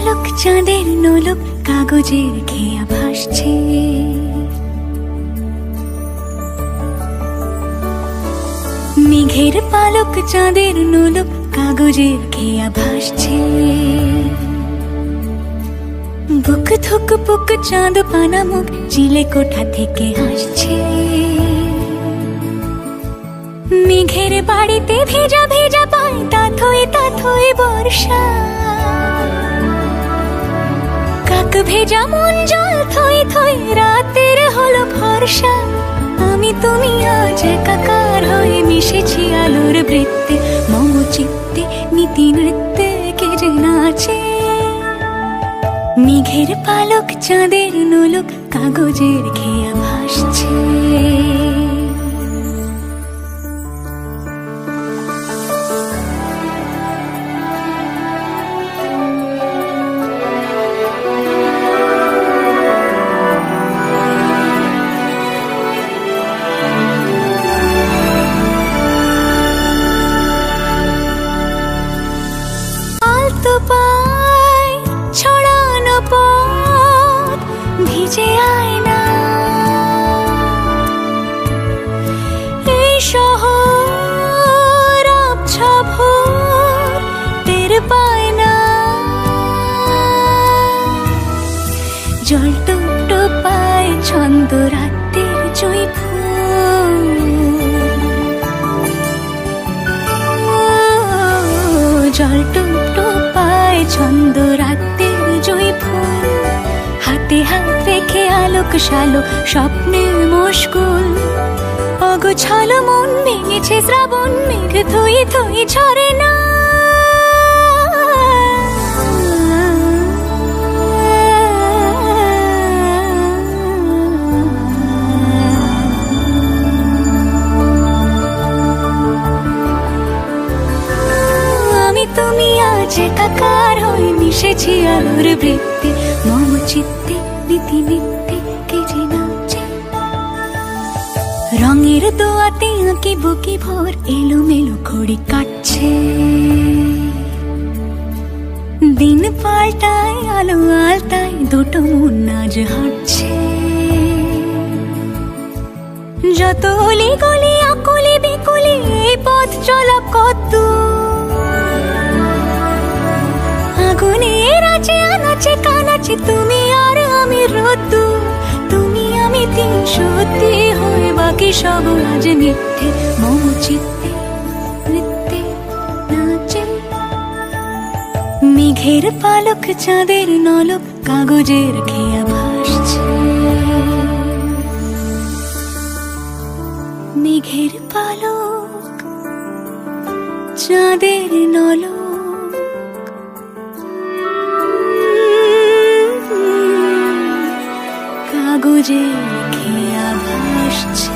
পালক চাঁদের নোলক কাগজের খেয়া ভাসছে। মেঘের পালক চাঁদের নোলক কাগজের খেয়া ভাসছে। বুক থুক পুক চাঁদ পানা মুখ চিলে কোঠা থেকে হাসছে। মেঘের বাড়িতে ভেজা ভেজা পায় তাথই বর্ষা। কাক ভেজা মন জল থই থই রাতের হলো ভরসা। আমি তুমি আজ একাকার হয়ে মিশেছি আলোর বৃত্তে। মম চিত্তে নীতি নৃত্যে কে যে নাচে। মেঘের পালক চাঁদের নোলক কাগজের খেয়া ভাসছে। ছড়ানো পথ ভিজে আয়না। এই শহর আবছা ভোর টের পায় না। জল টুপ টোপায় ছন্দ রাতের জয় ফুল। জল টুপ টোপায় ছন্দ রাতের জয় ফুল। হাতে হাত রেখে আলোক শালো স্বপ্নে মশগুল। অগোছালো মন ভেঙেছে শ্রাবণ মেঘ থই থই ঝরে না। আমি তুমি আজ একাকার হয়ে মিশেছি আলোর বৃত্তে। মম চিত্তে নীতি নিত্যে কে যে নাচে। রঙের দোয়াতে আঁকি বুকি ভোর এলোমেলো ঘড়ি কাটছে। দিন পাল্টায় আলো আলতায় দুটো মন আজ হাঁটছে। যত অলি গলি আকুলি বিকুলি এই পথ চলা কত। আগুনের আছে আনাচে কানাচে তুমি আর আমি রোদ্দু। তুমি আমি তিন সত্যি হয়ে বাকি সব আজ মিথ্যে। মম চিত্তে নৃত্যে নাচে। মেঘের পালক চাঁদের নলক কাগজের খেয়া ভাসছে। মেঘের পালক চাঁদের নলক কাগজের খেয়া ভাসছে।